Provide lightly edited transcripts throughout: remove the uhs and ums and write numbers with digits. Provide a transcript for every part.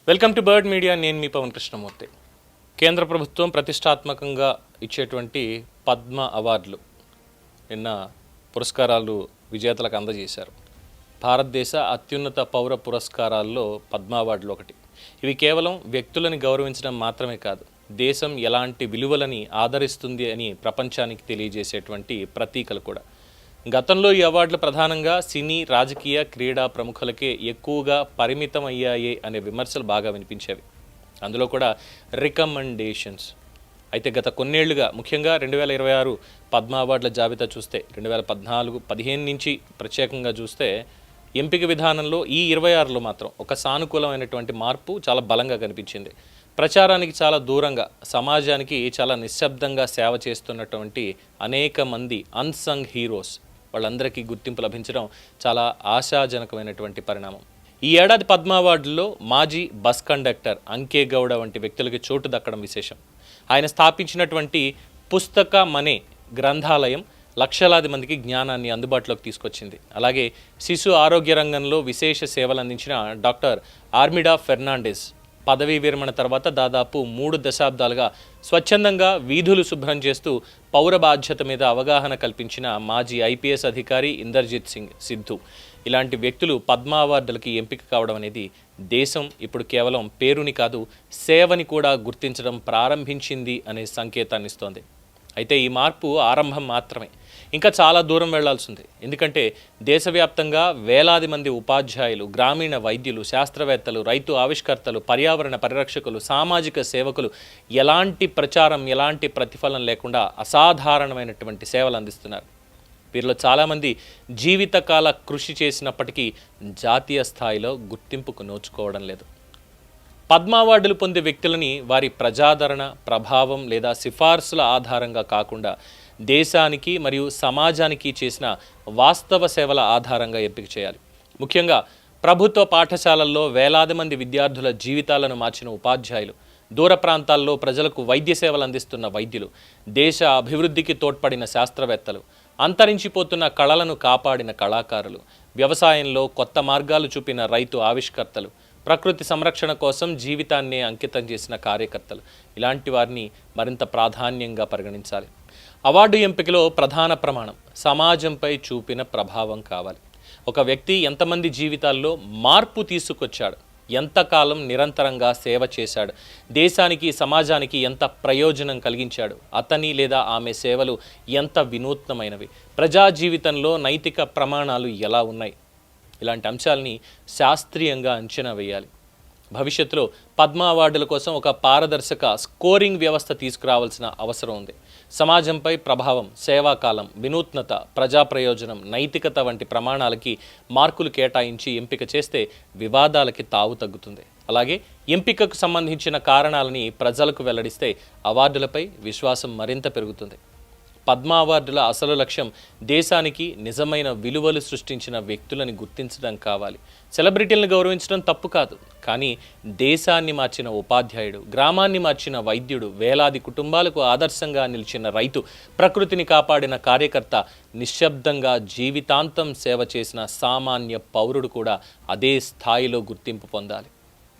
Welcome to bird media. నేను మీ పవన్ కృష్ణమూర్తి. కేంద్ర ప్రభుత్వం ప్రతిష్టాత్మకంగా ఇచ్చేటువంటి పద్మ అవార్డులు నిన్న పురస్కారాలు విజేతలకు అందజేశారు. భారతదేశ అత్యున్నత పౌర పురస్కారాల్లో పద్మ అవార్డులు ఒకటి. ఇవి కేవలం వ్యక్తులని గౌరవించడం మాత్రమే కాదు, దేశం ఎలాంటి విలువలని ఆదరిస్తుంది అని ప్రపంచానికి తెలియజేసేటువంటి ప్రతీకలు కూడా. గతంలో ఈ అవార్డులు ప్రధానంగా సినీ, రాజకీయ, క్రీడా ప్రముఖులకే ఎక్కువగా పరిమితం అయ్యాయి అనే విమర్శలు బాగా వినిపించేవి. అందులో కూడా రికమెండేషన్స్. అయితే గత కొన్నేళ్లుగా, ముఖ్యంగా 2026 పద్మ అవార్డుల జాబితా చూస్తే, 2014-15 నుంచి ప్రత్యేకంగా చూస్తే ఎంపిక విధానంలో ఈ 26లో మాత్రం ఒక సానుకూలమైనటువంటి మార్పు చాలా బలంగా కనిపించింది. ప్రచారానికి చాలా దూరంగా, సమాజానికి చాలా నిశ్శబ్దంగా సేవ చేస్తున్నటువంటి అనేక మంది అన్సంగ్ హీరోస్, వాళ్ళందరికీ గుర్తింపు లభించడం చాలా ఆశాజనకమైనటువంటి పరిణామం. ఈ ఏడాది పద్మ అవార్డుల్లో మాజీ బస్ కండక్టర్ అంకే గౌడ వంటి వ్యక్తులకి చోటు దక్కడం విశేషం. ఆయన స్థాపించినటువంటి పుస్తక మనే గ్రంథాలయం లక్షలాది మందికి జ్ఞానాన్ని అందుబాటులోకి తీసుకొచ్చింది. అలాగే శిశు ఆరోగ్య రంగంలో విశేష సేవలు అందించిన డాక్టర్ ఆర్మిడా ఫెర్నాండెస్ పదవీ విరమణ తర్వాత దాదాపు 3 దశాబ్దాలుగా స్వచ్ఛందంగా వీధులు శుభ్రం చేస్తూ పౌర బాధ్యత మీద అవగాహన కల్పించిన మాజీ ఐపీఎస్ అధికారి ఇందర్జిత్ సింగ్ సిద్ధు, ఇలాంటి వ్యక్తులు పద్మ అవార్డులకి ఎంపిక కావడం అనేది దేశం ఇప్పుడు కేవలం పేరుని కాదు, సేవని కూడా గుర్తించడం ప్రారంభించింది అనే సంకేతాన్ని ఇస్తోంది. అయితే ఈ మార్పు ఆరంభం మాత్రమే, ఇంకా చాలా దూరం వెళ్లాల్సింది. ఎందుకంటే దేశవ్యాప్తంగా వేలాది మంది ఉపాధ్యాయులు, గ్రామీణ వైద్యులు, శాస్త్రవేత్తలు, రైతు ఆవిష్కర్తలు, పర్యావరణ పరిరక్షకులు, సామాజిక సేవకులు ఎలాంటి ప్రచారం, ఎలాంటి ప్రతిఫలం లేకుండా అసాధారణమైనటువంటి సేవలు అందిస్తున్నారు. వీరిలో చాలామంది జీవితకాల కృషి చేసినప్పటికీ జాతీయ స్థాయిలో గుర్తింపుకు నోచుకోవడం లేదు. పద్మ అవార్డులు పొందే వ్యక్తులని వారి ప్రజాదరణ, ప్రభావం లేదా సిఫార్సుల ఆధారంగా కాకుండా దేశానికి మరియు సమాజానికి చేసిన వాస్తవ సేవల ఆధారంగా ఎంపిక చేయాలి. ముఖ్యంగా ప్రభుత్వ పాఠశాలల్లో వేలాది మంది విద్యార్థుల జీవితాలను మార్చిన ఉపాధ్యాయులు, దూర ప్రాంతాల్లో ప్రజలకు వైద్య సేవలు అందిస్తున్న వైద్యులు, దేశ అభివృద్ధికి తోడ్పడిన శాస్త్రవేత్తలు, అంతరించిపోతున్న కళలను కాపాడిన కళాకారులు, వ్యవసాయంలో కొత్త మార్గాలు చూపిన రైతు ఆవిష్కర్తలు, ప్రకృతి సంరక్షణ కోసం జీవితాన్ని అంకితం చేసిన కార్యకర్తలు, ఇలాంటి వారిని మరింత ప్రాధాన్యంగా పరిగణించాలి. అవార్డు ఎంపికలో ప్రధాన ప్రమాణం సమాజంపై చూపిన ప్రభావం కావాలి. ఒక వ్యక్తి ఎంతమంది జీవితాల్లో మార్పు తీసుకొచ్చాడు, ఎంతకాలం నిరంతరంగా సేవ చేశాడు, దేశానికి, సమాజానికి ఎంత ప్రయోజనం కలిగించాడు, అతని లేదా ఆమె సేవలు ఎంత వినూత్నమైనవి, ప్రజా జీవితంలో నైతిక ప్రమాణాలు ఎలా ఉన్నాయి, ఇలాంటి అంశాలని శాస్త్రీయంగా అంచనా వేయాలి. భవిష్యత్తులో పద్మ అవార్డుల కోసం ఒక పారదర్శక స్కోరింగ్ వ్యవస్థ తీసుకురావాల్సిన అవసరం ఉంది. సమాజంపై ప్రభావం, సేవాకాలం, వినూత్నత, ప్రజా ప్రయోజనం, నైతికత వంటి ప్రమాణాలకి మార్కులు కేటాయించి ఎంపిక చేస్తే వివాదాలకి తావు తగ్గుతుంది. అలాగే ఎంపికకు సంబంధించిన కారణాలని ప్రజలకు వెల్లడిస్తే అవార్డులపై విశ్వాసం మరింత పెరుగుతుంది. పద్మ అవార్డుల అసలు లక్ష్యం దేశానికి నిజమైన విలువలు సృష్టించిన వ్యక్తులని గుర్తించడం కావాలి. సెలబ్రిటీలను గౌరవించడం తప్పు కాదు, కానీ దేశాన్ని మార్చిన ఉపాధ్యాయుడు, గ్రామాన్ని మార్చిన వైద్యుడు, వేలాది కుటుంబాలకు ఆదర్శంగా నిలిచిన రైతు, ప్రకృతిని కాపాడిన కార్యకర్త, నిశ్శబ్దంగా జీవితాంతం సేవ చేసిన సామాన్య పౌరుడు కూడా అదే స్థాయిలో గుర్తింపు పొందాలి.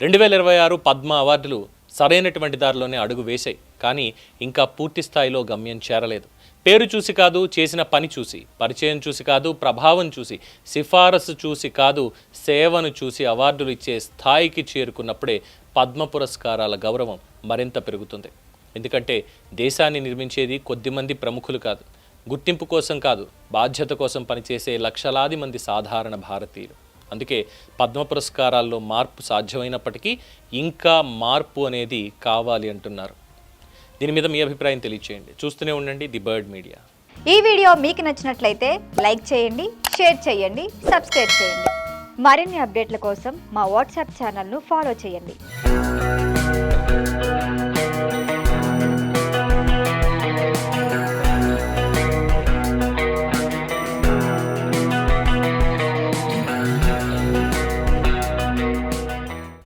2026 పద్మ అవార్డులు సరైనటువంటి దారిలోనే అడుగు వేశాయి, కానీ ఇంకా పూర్తి స్థాయిలో గమ్యం చేరలేదు. పేరు చూసి కాదు, చేసిన పని చూసి, పరిచయం చూసి కాదు, ప్రభావం చూసి, సిఫారసు చూసి కాదు, సేవను చూసి అవార్డులు ఇచ్చే స్థాయికి చేరుకున్నప్పుడే పద్మ పురస్కారాల గౌరవం మరింత పెరుగుతుంది. ఎందుకంటే దేశాన్ని నిర్మించేది కొద్దిమంది ప్రముఖులు కాదు, గుర్తింపు కోసం కాదు, బాధ్యత కోసం పనిచేసే లక్షలాది మంది సాధారణ భారతీయులు. అందుకే పద్మ పురస్కారాల్లో మార్పు సాధ్యమైనప్పటికీ ఇంకా మార్పు అనేది కావాలి అంటున్నారు. దీని మీద మీ అభిప్రాయం తెలియచేయండి. చూస్తూనే ఉండండి ది బర్డ్ మీడియా. ఈ వీడియో మీకు నచ్చినట్లయితే లైక్ చేయండి, షేర్ చేయండి, సబ్స్క్రైబ్ చేయండి. మరిన్ని అప్డేట్ల కోసం మా వాట్సాప్ ఛానల్ను ఫాలో చేయండి.